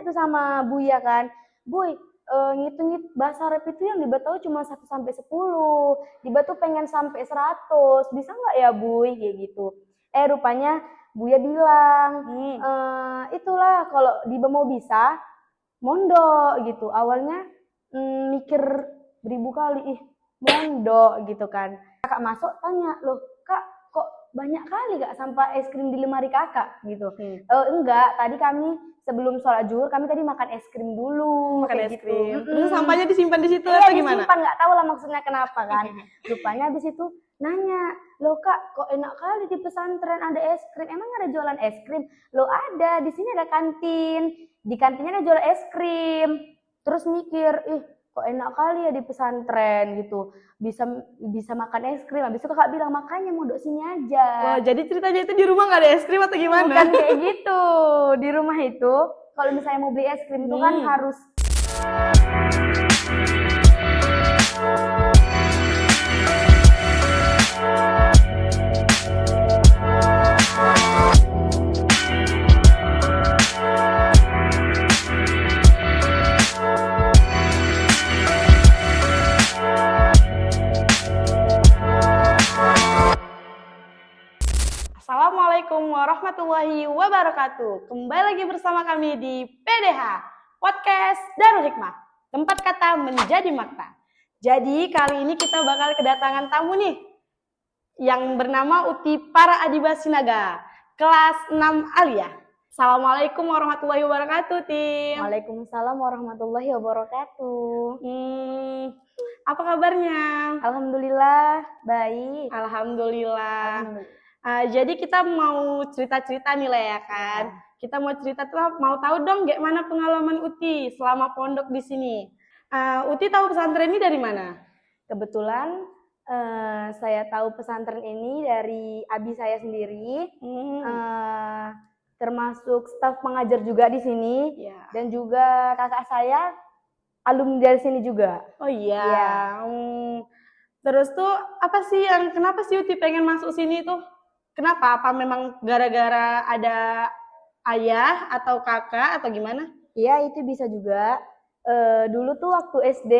tuh sama Buya kan, Buy, ngitung bahasa Arab itu yang Diba tahu cuma 1 sampai 10. Diba tuh pengen sampai 100. Bisa nggak ya, Buy? Kayak gitu. Rupanya Buya bilang, itulah kalau Diba mau bisa, mondok gitu. Awalnya mikir beribu kali, mondok gitu kan. Kakak masuk tanya, loh Kak, kok banyak kali Kak sampah es krim di lemari Kakak gitu. Enggak, tadi kami sebelum sholat zuhur kami tadi makan es krim dulu. Makan es krim. Gitu. Terus sampahnya disimpan di situ iya, atau gimana? Disimpan, nggak tahu lah maksudnya kenapa kan. Rupanya habis itu nanya, loh Kak, kok enak kali di pesantren ada es krim? Emang ada jualan es krim? Loh ada, di sini ada kantin. Di kantinnya ada jual es krim. Terus mikir, kok enak kali ya di pesantren gitu. Bisa makan es krim. Habis itu kakak bilang, makanya mondok sini aja. Wah, jadi ceritanya itu di rumah nggak ada es krim atau gimana? Bukan kayak gitu. Di rumah itu, kalau misalnya mau beli es krim itu kan harus Assalamualaikum warahmatullahi wabarakatuh. Kembali lagi bersama kami di PDH, Podcast Darul Hikmah, tempat kata menjadi makna. Jadi kali ini kita bakal kedatangan tamu nih, yang bernama Uti Para Adiba Sinaga, kelas 6 Aliyah. Assalamualaikum warahmatullahi wabarakatuh, Tim. Waalaikumsalam warahmatullahi wabarakatuh. Apa kabarnya? Alhamdulillah, baik. Alhamdulillah. Jadi kita mau cerita-cerita nih lah ya kan. Kita mau cerita tuh, mau tahu dong gimana pengalaman Uti selama pondok di sini. Uti tahu pesantren ini dari mana? Kebetulan saya tahu pesantren ini dari abi saya sendiri, termasuk staf pengajar juga di sini, dan juga kakak saya alumni dari sini juga. Oh iya. Terus tuh apa sih kenapa sih Uti pengen masuk sini tuh? Kenapa? Apa memang gara-gara ada ayah atau kakak atau gimana? Iya, itu bisa juga. Dulu tuh waktu SD,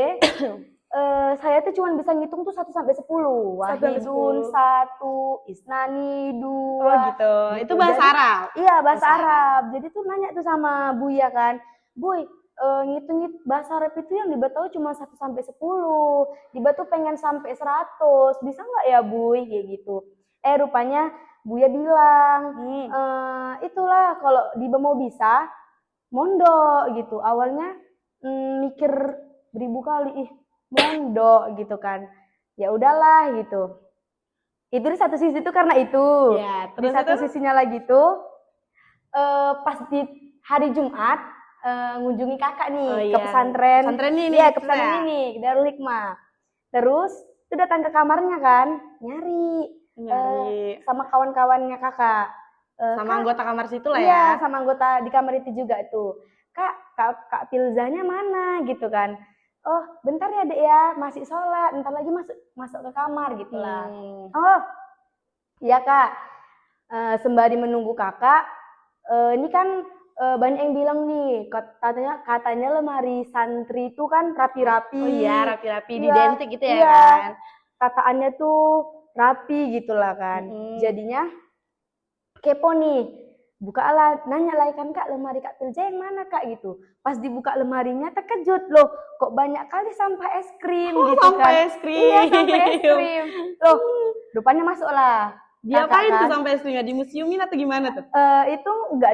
saya tuh cuma bisa ngitung tuh 1 sampai 10. Wahidun 1, Isnani 2. Oh gitu. Itu bahasa Arab? Iya, bahasa Arab. Jadi tuh nanya tuh sama Buya kan, Buy, ngitung bahasa Arab itu yang Diba tahu cuma 1 sampai 10. Diba tuh pengen sampai 100. Bisa nggak ya, Buy? Kayak gitu. Rupanya Buya bilang, itulah kalau Diba mau bisa, mondok gitu. Awalnya mikir beribu kali, mondok gitu kan. Ya udahlah gitu. Itu di satu sisi tuh karena itu. Ya, di satu sisinya lagi tuh, pas di hari Jumat, ngunjungi kakak nih ke pesantren. Pesantren ini? Iya, ke pesantren ini, ke Darul Hikmah. Terus itu datang ke kamarnya kan, nyari. Sama kawan-kawannya kakak, sama anggota kamar situ lah ya. Iya, sama anggota di kamar itu juga tuh. Kak Pilzahnya mana gitu kan. Oh, bentar ya Dek ya, masih sholat, ntar lagi masuk ke kamar gitu lah. Oh iya Kak, sembari menunggu kakak, ini kan banyak yang bilang nih, katanya lemari santri itu kan rapi-rapi. Oh iya, rapi-rapi, identik gitu ya kan. Tataannya tuh rapi gitulah kan. Jadinya kepo nih, nanya lah kan Kak, lemari Kak Pilja yang mana Kak gitu. Pas dibuka lemarinya terkejut, loh kok banyak kali sampah es krim gitu sampah kan. Es krim. Iya, sampah es krim. Loh, rupanya masuk lah. Diapain tuh sampah es krimnya? Dimuseumin atau gimana tuh? Itu nggak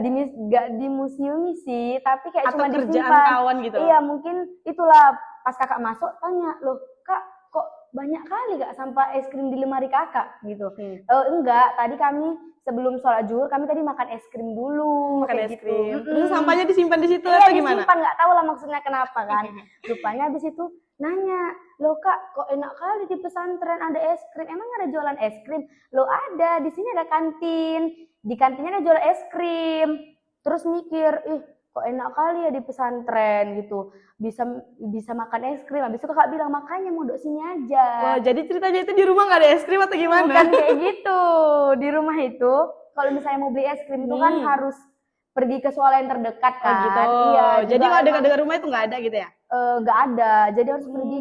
di museum sih, tapi kayak atau cuma kerjaan disimpan. Kawan gitu. Iya, mungkin itulah pas kakak masuk tanya, loh Kak, kok banyak kali Kak sampah es krim di lemari Kakak gitu. Enggak, tadi kami sebelum sholat zuhur kami tadi makan es krim dulu. Makan es krim. Terus sampahnya disimpan di situ iya, atau gimana? Disimpan, nggak tahu lah maksudnya kenapa kan. Rupanya habis itu nanya, loh Kak, kok enak kali di pesantren ada es krim? Emang ada jualan es krim? Loh ada, di sini ada kantin. Di kantinnya ada jual es krim. Terus mikir, kok enak kali ya di pesantren gitu. Bisa makan es krim. Habis itu kakak bilang, makanya mondok sini aja. Wah, jadi ceritanya itu di rumah nggak ada es krim atau gimana? Bukan kayak gitu. Di rumah itu, kalau misalnya mau beli es krim itu kan harus pergi ke sekolah yang terdekat Oh kan. gitu. Iya, Jadi juga kalau emang dekat-dekat rumah itu nggak ada gitu ya? nggak ada. Jadi harus pergi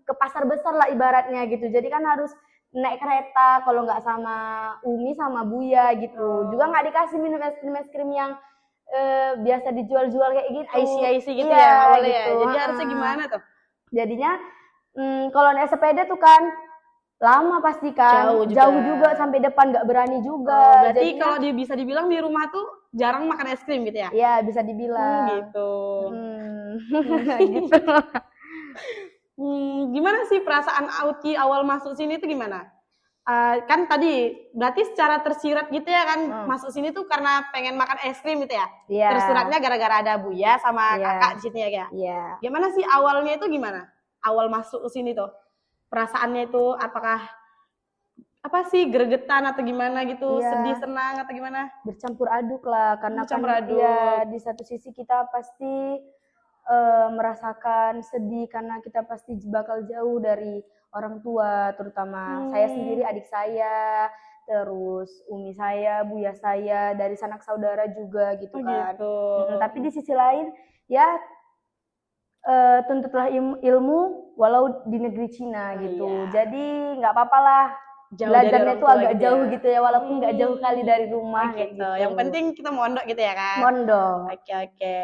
ke pasar besar lah ibaratnya gitu. Jadi kan harus naik kereta kalau nggak sama Umi sama Buya gitu. Juga nggak dikasih minum es krim yang biasa dijual-jual kayak gitu. IC gitu Iya, ya, nggak boleh ya. gitu. Jadi harusnya gimana tuh? Jadinya kalau naik sepeda tuh kan lama pasti kan, Jauh juga sampai depan nggak berani juga. Oh, berarti Jadinya, kalau bisa dibilang di rumah tuh jarang makan es krim gitu ya? ya bisa dibilang. Gitu. Gitu. Gimana sih perasaan Auti awal masuk sini tuh gimana? Kan tadi berarti secara tersirat gitu ya kan masuk sini tuh karena pengen makan es krim gitu ya? Iya. Tersiratnya gara-gara ada Buya sama Iya. kakak di sini ya? Iya. Gimana sih awalnya itu gimana? Awal masuk ke sini tuh perasaannya itu apakah apa sih gregetan atau gimana gitu, Iya. sedih, senang atau gimana? Bercampur aduk lah, karena Bercampur kan aduk. ya di satu sisi kita pasti merasakan sedih karena kita pasti bakal jauh dari orang tua, terutama saya sendiri, adik saya, terus umi saya, buya saya, dari sanak saudara juga gitu kan. Gitu. Tapi di sisi lain ya tuntutlah ilmu walau di negeri Cina gitu. Iya. Jadi nggak apa-apa lah. Jauh dari Belajarnya orang itu tua agak gitu jauh ya. gitu ya, walaupun nggak jauh kali dari rumah Gitu. Yang penting kita mondok gitu ya kan? mondok. Oke.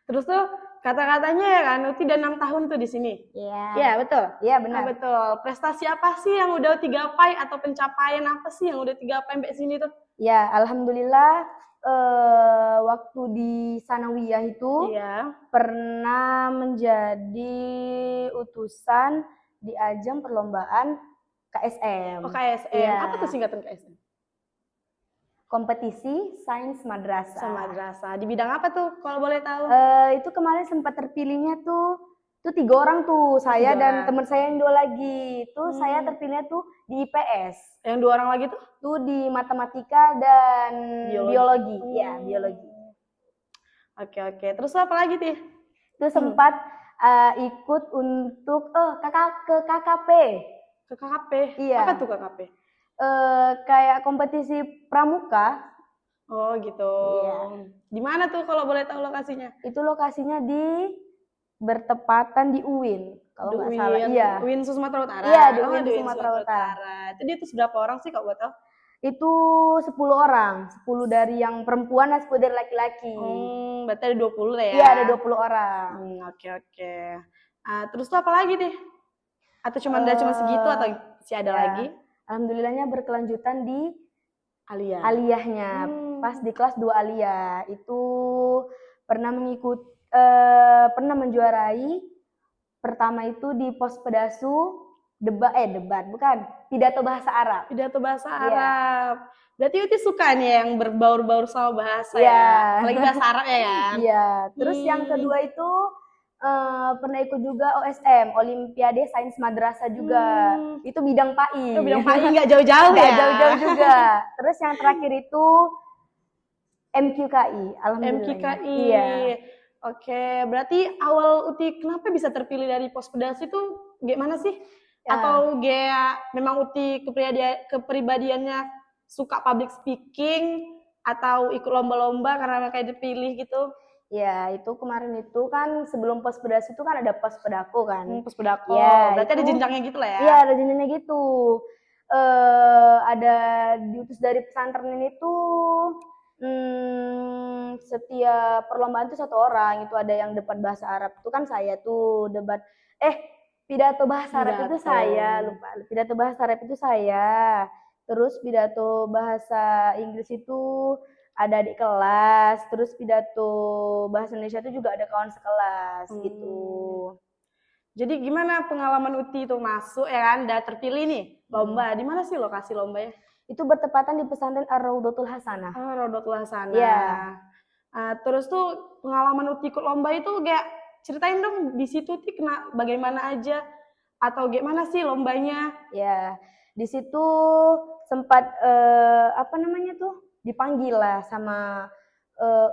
Terus tuh kata-katanya ya kan, Uti udah 6 tahun tuh di sini. Iya. Iya betul. Iya benar. Betul. Prestasi apa sih yang udah Uti gapai atau pencapaian apa sih yang udah Uti gapai sampai sini tuh? Ya, alhamdulillah waktu di Sanawiyah itu pernah menjadi utusan di ajang perlombaan KSM. Oh KSM. Ya. Apa tuh singkatan KSM? Kompetisi Sains Madrasah. Madrasah. Di bidang apa tuh kalau boleh tahu? Itu kemarin sempat terpilihnya tuh 3 orang tuh, saya dan teman saya yang 2 lagi. Tuh saya terpilihnya tuh di IPS. Yang 2 orang lagi tuh? Tuh di matematika dan biologi. Ya, biologi. Oke. Terus apa lagi tuh? Itu sempat ikut untuk ke KKP. Ke KKP? Iya. Apa tuh KKP? Kayak kompetisi pramuka. Oh gitu. Iya. Di mana tuh kalau boleh tahu lokasinya? Itu lokasinya bertepatan di UIN. Kalau nggak salah. Iya. UIN Sumatera Utara. Iya, di UIN Sumatera Utara. Jadi itu berapa orang sih kalau boleh tahu? Itu 10 orang. 10 dari yang perempuan dan 10 dari laki-laki. Berarti ada 20 lah ya? Iya, ada 20 orang. Oke. Terus tuh apa lagi deh? Atau cuma segitu atau masih ada lagi? Alhamdulillahnya berkelanjutan di aliyah. Aliyahnya. Pas di kelas 2 aliyah itu pernah pernah menjuarai. Pertama itu di pos pedasu pidato bahasa Arab. Pidato bahasa Arab. Berarti Uti suka nih yang berbaur-baur sama bahasa ya. Apalagi bahasa Arab ya kan? Iya. Terus yang kedua itu pernah ikut juga OSM, Olimpiade Sains Madrasah juga. Itu bidang PAI. Bidang PAI nggak jauh-jauh ya? Nggak jauh-jauh juga. Terus yang terakhir itu MQKI. Alhamdulillah. MQKI. Iya. Oke, berarti awal Uti kenapa bisa terpilih dari pos pedas itu gimana sih? Atau memang Uti kepribadiannya suka public speaking atau ikut lomba-lomba karena kayak dipilih gitu? Ya, itu kemarin itu kan sebelum pos pedas itu kan ada pos pedako kan. Pos pedako. Ya, berarti ada jenjangnya gitu lah ya? Iya, ada jenjangnya gitu. Ada diutus dari pesantren ini tuh setiap perlombaan tuh 1 orang. Itu ada yang debat bahasa Arab. Itu kan saya tuh debat. Pidato bahasa Arab itu saya. Lupa. Pidato bahasa Arab itu saya. Terus pidato bahasa Inggris itu ada adik kelas, terus pidato bahasa Indonesia itu juga ada kawan sekelas gitu. Jadi gimana pengalaman Uti itu masuk ya kan, udah terpilih nih lomba. Di mana sih lokasi lombanya? Itu bertepatan di pesantren Ar-Raudhatul Hasanah. Raudhatul Hasanah. Iya. Terus tuh pengalaman Uti ikut lomba itu kayak ceritain dong di situ Uti bagaimana aja atau gimana sih lombanya? Ya, di situ sempat dipanggil lah sama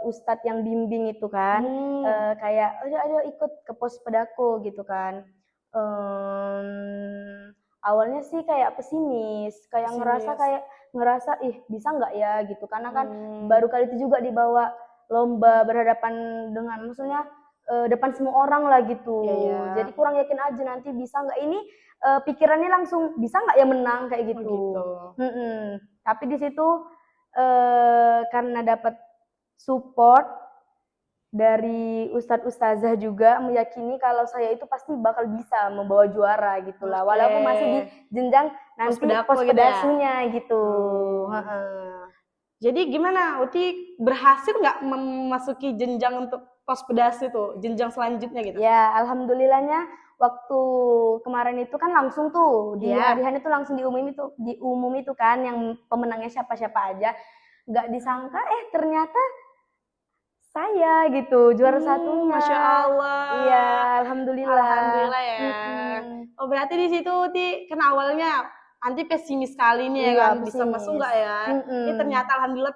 ustadz yang bimbing itu kan, kayak ayo ikut ke pos pedako gitu kan. Awalnya sih kayak pesimis, kayak ngerasa kayak ngerasa bisa nggak ya gitu, karena kan baru kali itu juga dibawa lomba berhadapan dengan maksudnya depan semua orang lah gitu. Jadi kurang yakin aja nanti bisa nggak ini, pikirannya langsung bisa nggak ya menang kayak gitu. Tapi di situ karena dapat support dari ustadz ustazah juga meyakini kalau saya itu pasti bakal bisa membawa juara gitu lah, walaupun masih di jenjang nanti pospedasunya gitu. Jadi gimana, Uti berhasil nggak memasuki jenjang untuk pospedasu itu, jenjang selanjutnya gitu? Ya, alhamdulillahnya waktu kemarin itu kan langsung tuh di harian itu langsung diumum itu kan yang pemenangnya siapa-siapa aja. Nggak disangka ternyata saya gitu juara satunya. Masya Allah. Iya, alhamdulillah. Alhamdulillah ya. Oh berarti di situ Uti kan awalnya anti pesimis sekali nih ya kan, bisa masuk nggak ya? Ini ternyata alhamdulillah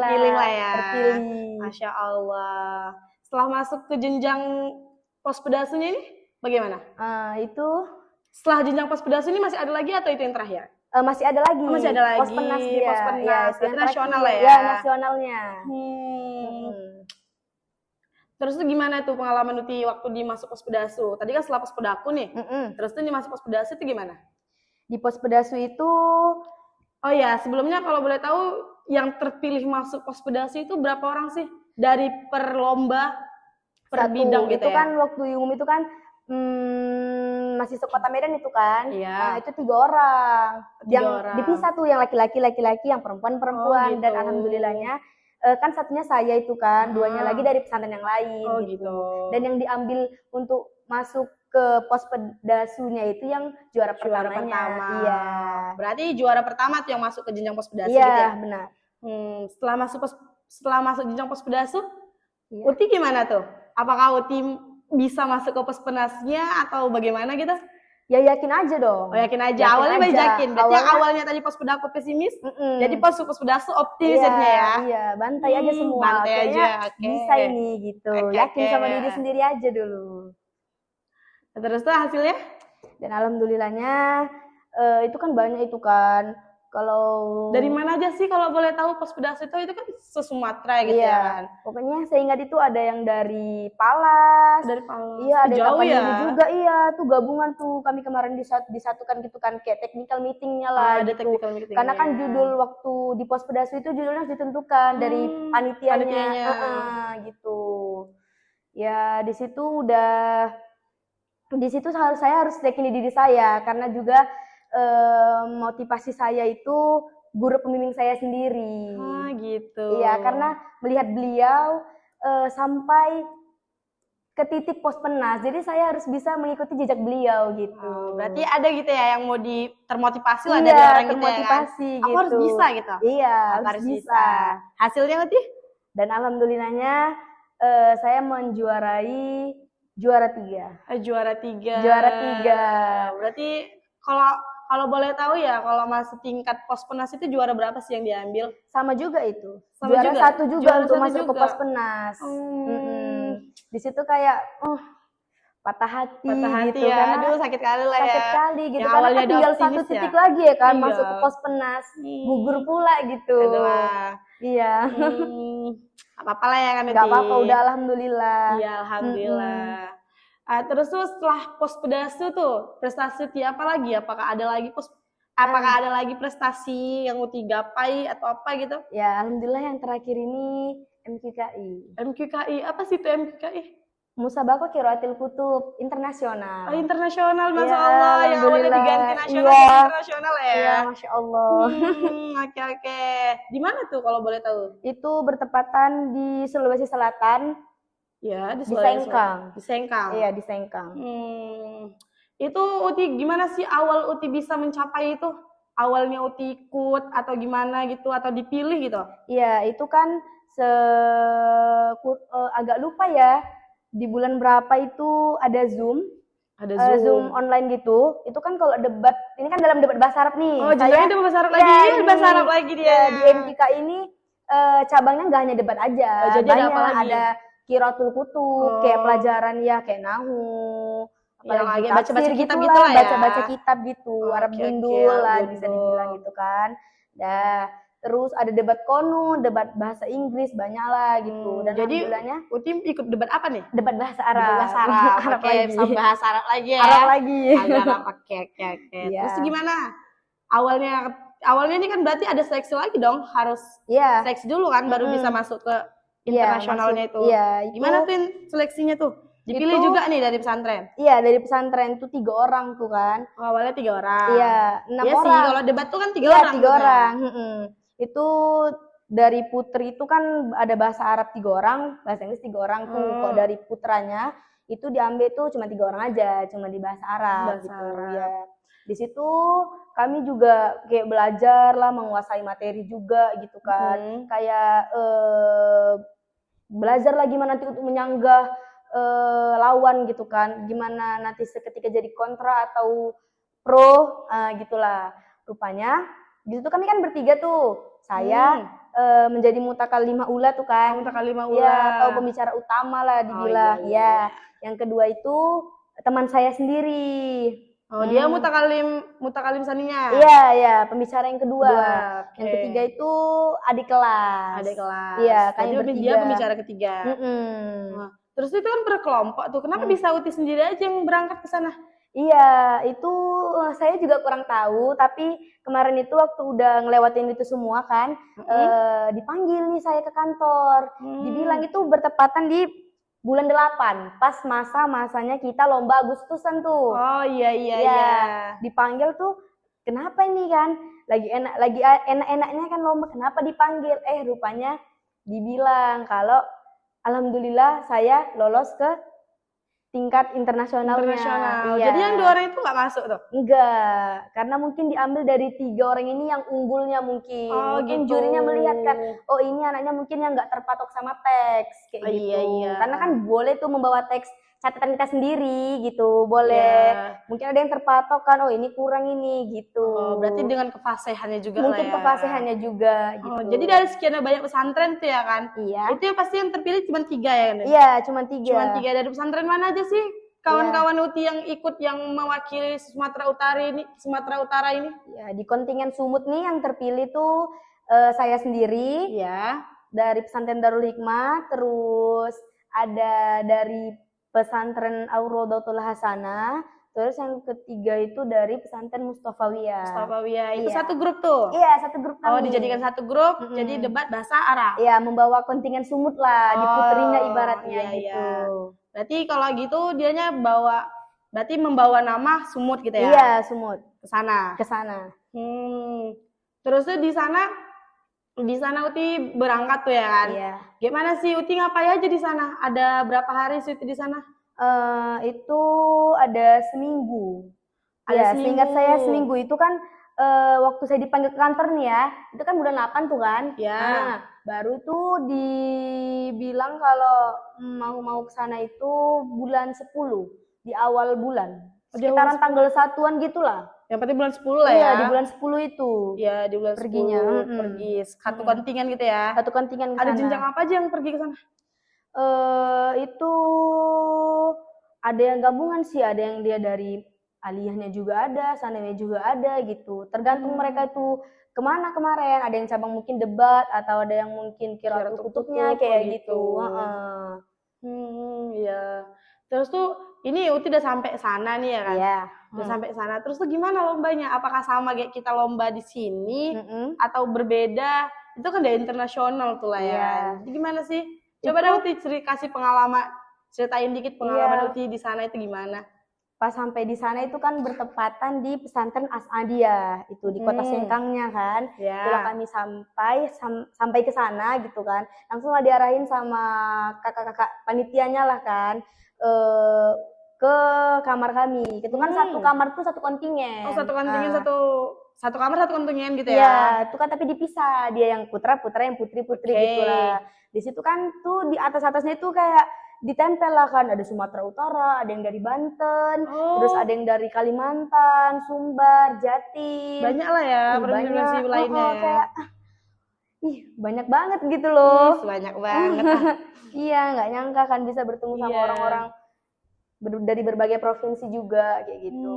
terpilih lah ya. Terpilih. Masya Allah. Setelah masuk ke jenjang pospedasunya ini bagaimana? Itu setelah jenjang pospedasi ini masih ada lagi atau itu yang terakhir? Masih ada lagi. Masih ada lagi. Pospenas dia. Pospenas. Ya, nasional lah ya. Ya, nasionalnya. Terus tuh gimana tuh pengalaman Uti waktu di masuk pospedasu? Tadi kan setelah pospedaku nih. Terus tuh di masuk pospedasu itu gimana? Di pospedasu itu, oh ya sebelumnya kalau boleh tahu yang terpilih masuk pospedasu itu berapa orang sih? Dari per lomba, per bidang gitu itu ya? kan waktu umum itu kan masih sekota Medan itu kan, itu 3 orang. Dipisah tuh yang laki-laki, yang perempuan, dan alhamdulillahnya kan satunya saya itu kan, 2-nya lagi dari pesantren yang lain gitu. Dan yang diambil untuk masuk ke pospedasunya itu yang juara pertamanya. Iya. Berarti juara pertama tuh yang masuk ke jenjang pospedasu gitu ya? Iya, benar. Setelah masuk jenjang pospedasu, Uti gimana tuh? Apakah Uti bisa masuk ke pospenasnya atau bagaimana gitu? Ya yakin aja dong. Oh yakin aja. Awalnya yakin. Berarti awalnya tadi pospedaku pesimis, jadi pospedasu optimis ya? Iya, bantai aja semua. Bantai aja. Bisa ini gitu. Yakin sama diri sendiri aja dulu. Terus tuh hasilnya? Dan alhamdulillahnya itu kan banyak itu kan. Kalau dari mana aja sih kalau boleh tahu pospedasu itu kan se-Sumatera gitu ya kan? Pokoknya saya ingat itu ada yang dari Palas. Dari Palas. Iya, ada jauh ya juga. Iya, tuh gabungan tuh kami kemarin disatukan gitu kan, kayak technical meetingnya lah. Ada gitu. technical meeting. Karena kan judul waktu di pospedasu itu judulnya ditentukan dari panitianya. Gitu. Ya di situ saya harus yakini diri saya, karena juga motivasi saya itu guru pembimbing saya sendiri. Gitu. Iya, karena melihat beliau sampai ke titik pospenas, jadi saya harus bisa mengikuti jejak beliau gitu. Berarti ada gitu ya yang mau termotivasi lah dari orang gitu ya kan? Gitu. Aku harus bisa gitu. Iya, harus bisa. Hasilnya Uti? Dan alhamdulillahnya saya menjuarai juara 3. Juara 3. Berarti kalau boleh tahu ya, kalau masih tingkat pospenas itu juara berapa sih yang diambil? Sama juga itu. Juara 1 juga untuk masuk ke pospenas. Di situ kayak patah hati gitu ya. Karena aduh sakit kali lah ya. Sakit kali gitu, karena kan tinggal 1 titik lagi ya kan masuk ke pospenas. Gugur pula gitu. Iya. Apa-apa lah ya kan. Gak apa-apa, udah alhamdulillah. Iya, alhamdulillah. Terus tuh setelah pospedasu tuh prestasi Uti apa lagi? Apakah ada lagi prestasi yang Uti gapai atau apa gitu? Ya alhamdulillah yang terakhir ini MQKI. MQKI apa sih itu MQKI? Musabaqah Qiraatil Kutub internasional. Internasional, masya Allah. Yang awalnya diganti nasional internasional ya. Iya, masya Allah. Oke. Di mana tuh kalau boleh tahu? Itu bertepatan di Sulawesi Selatan. Ya, di Sengkang. Di Sengkang. Iya, di Sengkang. Itu Uti gimana sih awal Uti bisa mencapai itu? Awalnya Uti ikut atau gimana gitu, atau dipilih gitu? Iya, itu kan agak lupa ya. Di bulan berapa itu ada Zoom. Zoom online gitu. Itu kan kalau debat, ini kan dalam debat bahasa Arab nih. Oh, jadi debat bahasa Arab lagi. Iya, bahasa Arab lagi dia. Di MQK ini cabangnya nggak hanya debat aja. Jadi banyak, ada apa lagi? Ada Qiraatul Kutub, kayak pelajaran ya kayak nahu, apalagi baca-baca kitab gitu lah ya. Baca-baca kitab gitu, Arab gundul lah bisa dibilang gitu kan. Dah. Terus ada debat kono, debat bahasa Inggris, banyak lah gitu. Dan Jadi alhamdulillahnya Uti ikut debat apa nih? debat bahasa Arab. Debat bahasa Arab. Arab Oke, lagi. sama bahasa Arab lagi ya. Arab lagi. Arab. Oke. Iya. Terus gimana? Awalnya ini kan berarti ada seleksi lagi dong, harus Iya. seleksi dulu kan baru bisa masuk ke internasionalnya itu. Iya, Gimana tuh seleksinya tuh? Dipilih itu- juga nih dari pesantren. Iya, dari pesantren tuh 3 orang tuh kan. Oh, awalnya 3 orang. Iya, 6 Iya sih, orang. kalau debat tuh kan 3 Iya, orang. 3 tuh kan. orang. Itu dari putri itu kan ada bahasa Arab 3 orang, bahasa Inggris 3 orang tuh. Kalau dari putranya itu diambil tuh cuma 3 orang aja, cuma di bahasa Arab Bahasa gitu. Arab. Ya. Di situ kami juga kayak belajar lah, menguasai materi juga gitu kan. Kayak belajar lah gimana nanti untuk menyanggah lawan gitu kan, gimana nanti seketika jadi kontra atau pro, gitulah. Rupanya di situ kami kan bertiga tuh, saya menjadi mutakalimah ula tuh kan, Mutakalimah ya, ula. atau pembicara utama lah dibilang. Oh, iya. Ya, yang kedua itu teman saya sendiri. Oh, dia mutakalim saninya. Iya, pembicara yang kedua. Oke. Yang ketiga itu adik kelas. Adik kelas. Iya, Jadi kami bertiga. dia pembicara ketiga. Nah, terus itu kan berkelompok tuh. Kenapa bisa Uti sendiri aja yang berangkat ke sana? Iya, itu saya juga kurang tahu, tapi kemarin itu waktu udah ngelewatin itu semua kan, dipanggil nih saya ke kantor. Dibilang itu bertepatan di bulan 8, pas masa-masanya kita lomba Agustusan tuh. Oh iya. Dipanggil tuh, kenapa ini kan? Lagi enak-enaknya kan lomba, kenapa dipanggil? Rupanya dibilang kalau alhamdulillah saya lolos ke tingkat internasionalnya. Internasional. Iya. Jadi yang 2 orang itu nggak masuk tuh? Enggak, karena mungkin diambil dari 3 orang ini yang unggulnya mungkin. Oh, Mungkin gitu. jurinya melihat kan, oh ini anaknya mungkin yang nggak terpatok sama teks kayak gitu. Iya. Karena kan boleh tuh membawa teks catatan kita sendiri gitu, boleh. Iya. Mungkin ada yang terpatok kan, oh ini kurang ini gitu. Oh, berarti dengan kefasihannya juga mungkin lah ya. kefasihannya juga gitu. Oh, jadi dari sekian banyak pesantren tuh ya kan? Iya. Itu yang pasti yang terpilih cuma 3 ya kan? Iya, cuma 3. Cuma 3 dari pesantren mana aja sih? Kawan-kawan Uti yang ikut yang mewakili Sumatera Utara ini? Ya, di kontingen Sumut nih yang terpilih tuh saya sendiri. Iya. Dari pesantren Darul Hikmah, terus ada dari pesantren Aurrodatul Hasanah, terus yang ketiga itu dari pesantren Mustafawiyah. Mustafawiyah itu Iya. satu grup tuh. Iya, satu grup kami. Oh, dijadikan satu grup, jadi debat bahasa Arab. Iya, membawa kontingen Sumut lah, di puterinya ibaratnya iya, gitu. iya. Berarti kalau gitu dianya membawa nama Sumut gitu ya? Iya, Sumut. Ke sana. Ke sana. Terus tuh di sana Uti berangkat tuh ya kan? Iya. Gimana sih Uti ngapain aja di sana? Ada berapa hari sih Uti di sana? Itu ada seminggu. Ada Ya, seingat saya seminggu itu kan waktu saya dipanggil ke kantor nih ya, itu kan bulan 8 tuh kan. Ya. Nah, baru tuh dibilang kalau mau ke sana itu bulan 10, di awal bulan. Sekitaran tanggal 1-an gitulah. Yang penting bulan 10 lah ya. Iya, di bulan 10 itu. Iya, di bulan Perginya, 10 pergi satu kontingen gitu ya. Satu kontingen ke sana. Ada jenjang apa aja yang pergi ke sana? Itu ada yang gabungan sih, ada yang dia dari aliyahnya juga ada, sanawiyah juga ada gitu. Tergantung mereka itu kemana kemarin. Ada yang cabang mungkin debat atau ada yang mungkin qiraatul kutubnya kayak gitu. Iya. Terus tuh ini Uti udah sampai sana nih ya kan? Iya. Udah sampai sana. Terus tuh gimana lombanya? Apakah sama kayak kita lomba di sini atau berbeda? Itu kan dari internasional tuh lah ya. Iya. Jadi gimana sih? Coba dong Uti kasih pengalaman, ceritain dikit pengalaman Uti di sana itu gimana? Pas sampai di sana itu kan bertepatan di pesantren As'adiyah itu di kota Sengkangnya kan. Setelah kami sampai ke sana gitu kan, langsung lah diarahin sama kakak-kakak panitianya lah kan ke kamar kami. Itu kan satu kamar tuh satu kontingen. Oh, satu kontingen satu kamar satu kontingen gitu ya? Iya, itu kan tapi dipisah. Dia yang putra, yang putri gitulah. Di situ kan tuh di atas-atasnya itu kayak ditempel lah kan, ada Sumatera Utara, ada yang dari Banten, terus ada yang dari Kalimantan, Sumbar, Jatim. Banyak lah ya provinsi lainnya. Kayak banyak banget gitu loh. Banyak banget. Iya, nggak nyangka kan bisa bertemu sama orang-orang dari berbagai provinsi juga kayak gitu.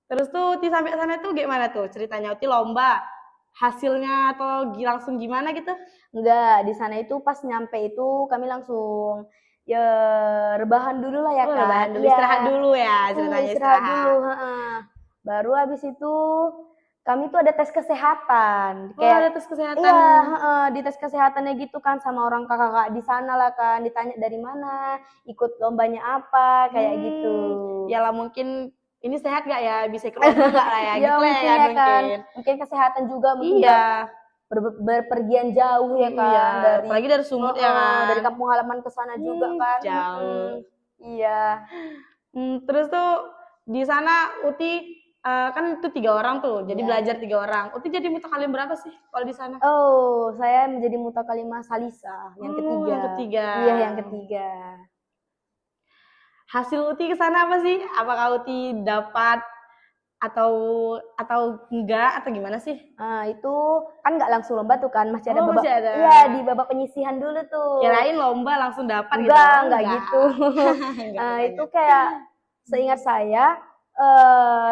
Terus tuh Uti sampai sana tuh gimana tuh ceritanya? Uti lomba hasilnya atau langsung gimana gitu? Enggak, di sana itu pas nyampe itu kami langsung ya rebahan dulu lah ya Oh, kan. rebahan dulu, Iya. istirahat dulu ya, ceritanya Istirahat dulu, istirahat. heeh. Baru habis itu kami tuh ada tes kesehatan. Oh, ada tes kesehatan. Iya, heeh, di tes kesehatannya gitu kan sama orang kakak-kakak di sana lah kan, ditanya dari mana, ikut lombanya apa, kayak gitu. Ya lah mungkin ini sehat gak ya, bisa ikut lomba gak lah ya, Ya gitu lah mungkin ya ya kan, mungkin. mungkin kesehatan juga mungkin Iya, berpergian jauh ya kan iya, apalagi dari Sumut ya kan. dari kampung halaman ke sana juga kan. Jauh. Iya. Terus tuh di sana Uti kan itu 3 orang tuh, jadi Iya. belajar 3 orang. Uti jadi mutakalim berapa sih kalau di sana? Oh, saya menjadi mutakalimah salisa yang ketiga. Yang ketiga. Iya, yang ketiga. Hasil Uti ke sana apa sih? Apakah Uti dapat atau enggak atau gimana sih? Itu kan nggak langsung lomba tuh kan, masih ada babak. Masih ada. Iya, di babak penyisihan dulu tuh. Kirain lomba langsung dapat gitu. Enggak gitu. Itu kayak seingat saya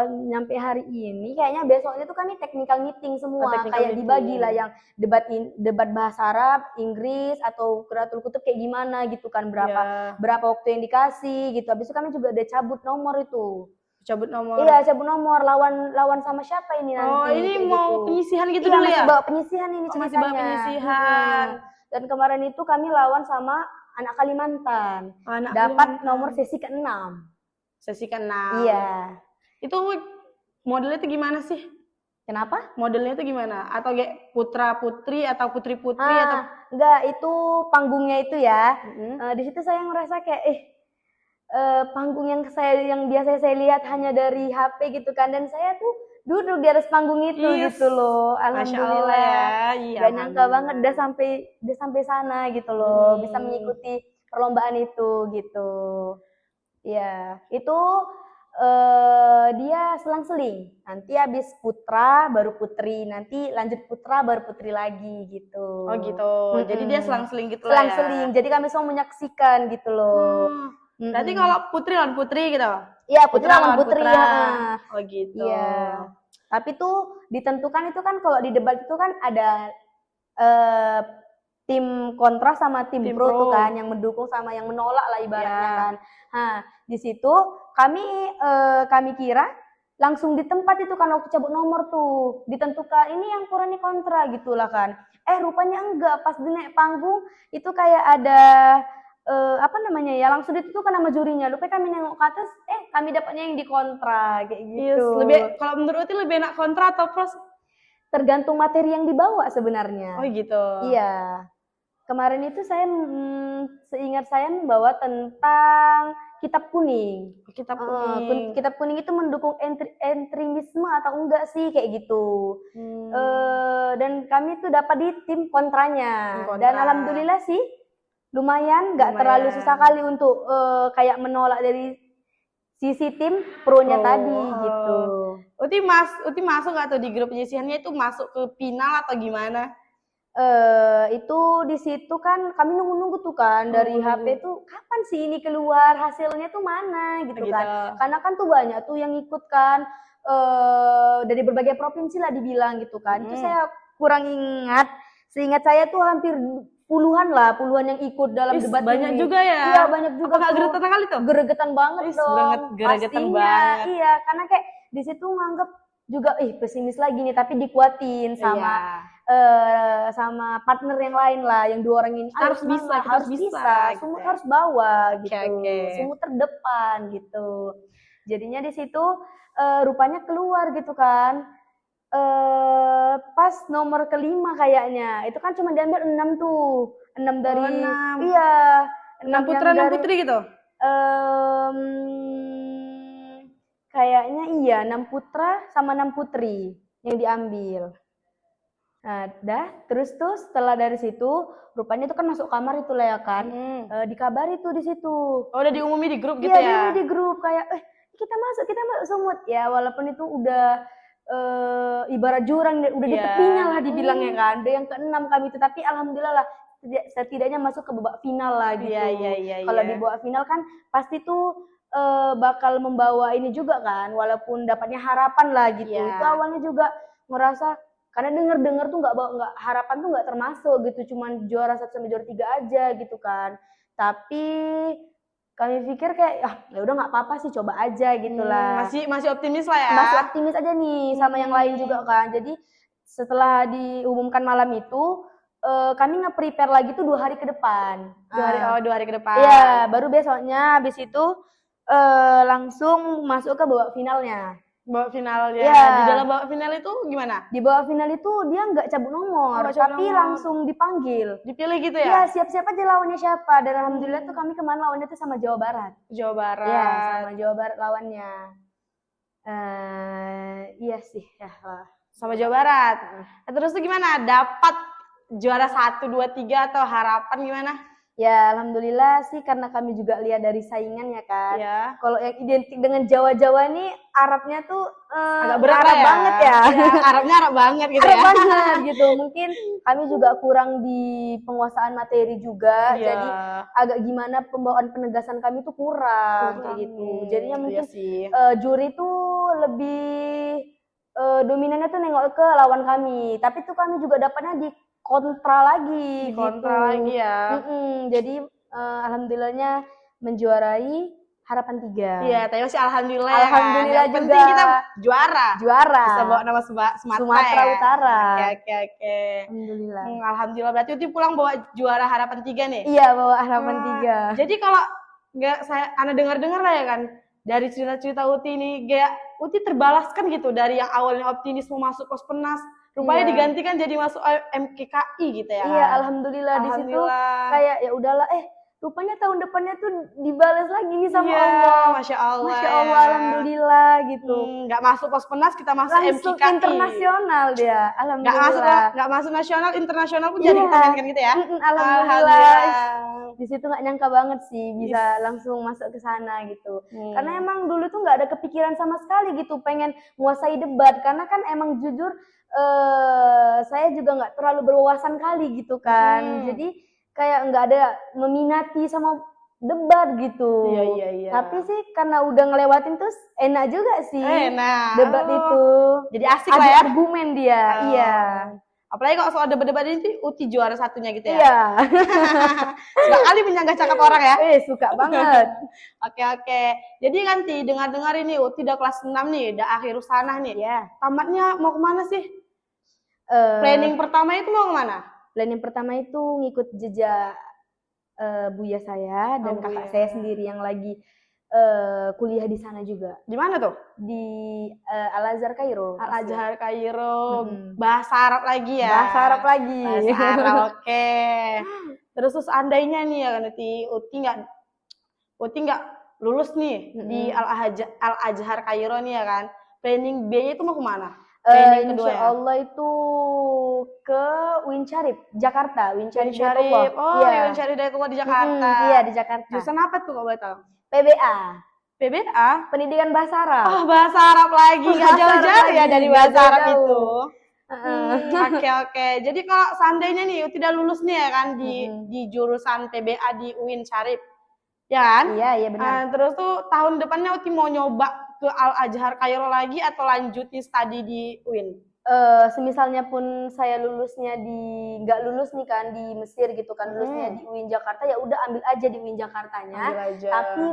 nyampe hari ini kayaknya besoknya tuh kami technical meeting semua, kayak dibagi lah yang debat bahasa Arab, Inggris atau Qiraatul Kutub kayak gimana gitu kan, berapa waktu yang dikasih gitu. Habis itu kami juga ada cabut nomor itu. Cabut nomor. Iya, cabut nomor lawan sama siapa ini nanti. Oh, ini mau gitu. penyisihan gitu Iya, dulu ya? masih bawa penyisihan ini ceritanya. Masih bawa penyisihan. Dan kemarin itu kami lawan sama anak Kalimantan. Dapat nomor sesi ke-6. Sesi ke-6. Iya. Itu modelnya itu gimana sih? Kenapa? Modelnya itu gimana? Atau kayak putra-putri atau putri-putri atau enggak, itu panggungnya itu ya. Di situ saya ngerasa kayak panggung yang biasa saya lihat hanya dari HP gitu kan, dan saya tuh duduk di atas panggung itu gitu loh. Alhamdulillah ya. Iya, gak nyangka banget udah sampai sana gitu loh, bisa mengikuti perlombaan itu gitu. Ya, itu dia selang-seling. Nanti habis putra baru putri, nanti lanjut putra baru putri lagi gitu. Oh gitu. Jadi dia selang-seling gitu lah ya. Selang-seling. Jadi kami semua menyaksikan gitu loh. Berarti kalau putri lawan putri gitu? Iya, putri lawan putri. Oh gitu. Iya. Tapi tuh ditentukan itu kan kalau di debat itu kan ada tim kontra sama tim pro tuh kan, yang mendukung sama yang menolak lah ibaratnya kan. Di situ kami kira langsung di tempat itu kan waktu cabut nomor tuh ditentukan ini yang pro ini kontra gitulah kan. Rupanya enggak, pas di naik panggung itu kayak ada langsung ditentukan nama jurinya. Lupa kami nengok ke atas, kami dapatnya yang di kontra kayak gitu. Yes, kalau menurut lebih enak kontra atau pro? Tergantung materi yang dibawa sebenarnya. Oh gitu. Iya. Kemarin itu saya seingat saya membawa tentang kitab kuning. Kitab kuning. Kitab kuning itu mendukung entrisme atau enggak sih kayak gitu. Dan kami tuh dapat di tim kontranya. Dan alhamdulillah sih lumayan, nggak terlalu susah kali untuk kayak menolak dari sisi tim pro-nya tadi gitu. Uti masuk nggak tuh di grup penyisihannya, itu masuk ke final atau gimana? Itu di situ kan kami nunggu tuh kan dari HP tuh kapan sih ini keluar hasilnya tuh mana gitu kan. Karena kan tuh banyak tuh yang ikut kan dari berbagai provinsi lah dibilang gitu kan. Itu saya kurang ingat. Seingat saya tuh hampir puluhan yang ikut dalam debat banyak ini. Juga ya? Iya, banyak juga. Apakah geregetan kali tuh? Geregetan banget dong. Geregetan banget. Iya, karena kayak di situ nganggep juga pesimis lagi nih, tapi dikuatin sama sama partner yang lain lah, yang 2 orang ini harus bisa, Sumut harus bawa gitu. Sumut terdepan gitu. Jadinya di situ rupanya keluar gitu kan. Pas nomor ke-5 kayaknya. Itu kan cuma diambil 6 tuh. 6 dari 6. Iya, 6 putra 6 putri gitu. Kayaknya iya, 6 putra sama 6 putri yang diambil. Nah, terus tuh setelah dari situ, rupanya itu kan masuk kamar itu lah ya kan. Dikabari tuh di situ. Oh, udah diumumi di grup gitu ya? Iya, ya? di grup kayak kita masuk Sumut ya, walaupun itu udah ibarat jurang udah di tepinya lah dibilangnya kan. Ada yang ke-6 kami itu, tapi alhamdulillah lah setidaknya masuk ke babak final lah gitu. Iya. Kalau di babak final kan pasti tuh bakal membawa ini juga kan, walaupun dapatnya harapan lah gitu. Itu awalnya juga ngerasa Karena denger-denger tuh nggak harapan tuh nggak termasuk gitu, cuman juara 1 sampai juara 3 aja gitu kan. Tapi kami pikir kayak ya udah nggak apa-apa sih, coba aja gitu lah. Masih optimis lah ya. Masih optimis aja nih sama yang lain juga kan. Jadi setelah diumumkan malam itu kami nge-prepare lagi tuh 2 hari ke depan. 2 hari ke depan. Iya, baru besoknya habis itu langsung masuk ke babak finalnya. Babak finalnya. Iya. Di dalam babak final itu gimana? Di babak final itu dia nggak cabut nomor, Nggak cabut tapi nomor. langsung dipanggil. Dipilih gitu ya? Iya, siap-siap aja lawannya siapa. Dan alhamdulillah tuh kami kemarin lawannya tuh sama Jawa Barat. Jawa Barat. Iya, sama Jawa Barat lawannya. Iya sih, ya. Sama Jawa Barat. Terus tuh gimana? Dapat juara 1, 2, 3 atau harapan gimana? Ya, alhamdulillah sih karena kami juga lihat dari saingan ya kan. Ya. Kalau yang identik dengan Jawa-Jawa nih Arabnya tuh Agak berat Arab lah ya. banget ya. Arabnya Arab banget gitu Arab ya. banget gitu. Mungkin kami juga kurang di penguasaan materi juga. Iya. Jadi agak gimana pembawaan penegasan kami tuh kurang kayak gitu. Jadinya mungkin Iya sih. juri tuh lebih dominannya tuh nengok ke lawan kami. Tapi tuh kami juga dapatnya di kontra lagi Kontra gitu. lagi ya. Jadi alhamdulillahnya menjuarai harapan 3. Iya, tapi masih alhamdulillah. Alhamdulillah ya kan? Yang juga. penting kita juara. Juara. Bisa bawa nama Sumatera ya. Utara. Oke. Alhamdulillah. Alhamdulillah, berarti Uti pulang bawa juara harapan 3 nih. Iya, bawa harapan 3. Jadi kalau nggak Ana dengar lah ya kan, dari cerita-cerita Uti ini, kayak Uti terbalaskan gitu dari yang awalnya optimis mau masuk Kospenas, rupanya Iya. digantikan jadi masuk MKKI gitu ya. Iya, kan? alhamdulillah di situ Alhamdulillah. kayak ya udahlah rupanya tahun depannya tuh dibalas lagi nih sama Iya, Allah. Masya Allah. Masya Allah, alhamdulillah gitu. Nggak masuk Kospenas, kita masuk Langsung MKKI. internasional dia. Alhamdulillah. Nggak masuk nasional, internasional pun jadi kita mainkan gitu ya. Alhamdulillah. Di situ nggak nyangka banget sih bisa langsung masuk ke sana gitu. Karena emang dulu tuh nggak ada kepikiran sama sekali gitu pengen menguasai debat. Karena kan emang jujur saya juga nggak terlalu berwawasan kali gitu kan. Jadi kayak nggak ada meminati sama debat gitu. Iya. Tapi sih karena udah ngelewatin terus enak juga sih. Enak. Debat itu. Jadi asik Ada lah ya. argumen dia. Iya. Apalagi kalau soal debat-debat ini Uti juara satunya gitu ya. Iya. Suka kali menyanggah cakap orang ya. Suka banget. Oke. Jadi nanti dengar-dengar ini Uti udah kelas 6 nih, udah akhir usanah nih. Iya. Tamatnya mau kemana sih? Planning pertama itu mau kemana? Planning pertama itu ngikut jejak buya saya dan kakak saya sendiri yang lagi kuliah di sana juga. Di mana tuh? Di Al-Azhar Kairo. Al-Azhar Kairo. Bahasa Arab lagi ya. Bahasa Arab lagi. Bahasa Arab, oke. Terus seandainya nih ya kan Uti nggak lulus nih di Al-Azhar Kairo nih ya kan. Planning B-nya itu mau kemana? Planning kedua Insya Allah itu ke UIN Syarif, Jakarta. UIN Syarif Hidayatullah. Oh, iya. UIN Syarif Hidayatullah di Jakarta. Iya, di Jakarta. Jurusan apa tuh kalau boleh tahu? PBA. PBA? Pendidikan Bahasa Arab. Oh, bahasa Arab lagi. Nggak jauh-jauh ya dari bahasa Arab itu. Oke. Jadi kalau seandainya nih tidak lulus nih ya kan di jurusan PBA di UIN Syarif. Ya kan? Iya benar. Terus tuh tahun depannya Uti mau nyoba ke Al-Azhar Kairo lagi atau lanjutin studi di UIN? Semisalnya pun saya lulusnya nggak lulus nih kan di Mesir gitu kan, lulusnya di UIN Jakarta, ya udah ambil aja di UIN Jakartanya. Ambil aja. Tapi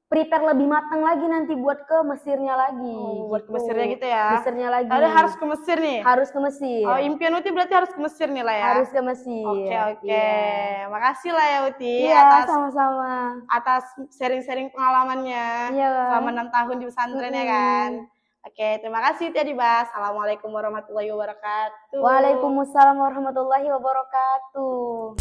prepare lebih matang lagi nanti buat ke Mesirnya lagi. Buat ke Mesirnya gitu ya. Mesirnya lagi. Ada harus ke Mesir nih. Harus ke Mesir. Oh, impian Uti berarti harus ke Mesir nih lah ya. Harus ke Mesir. Oke. Iya. Makasih lah ya Uti Iya, sama-sama. atas sharing-sharing pengalamannya. Iya. Selama 6 tahun di pesantren ya kan. Oke, terima kasih Uti Adibas. Assalamualaikum warahmatullahi wabarakatuh. Waalaikumsalam warahmatullahi wabarakatuh.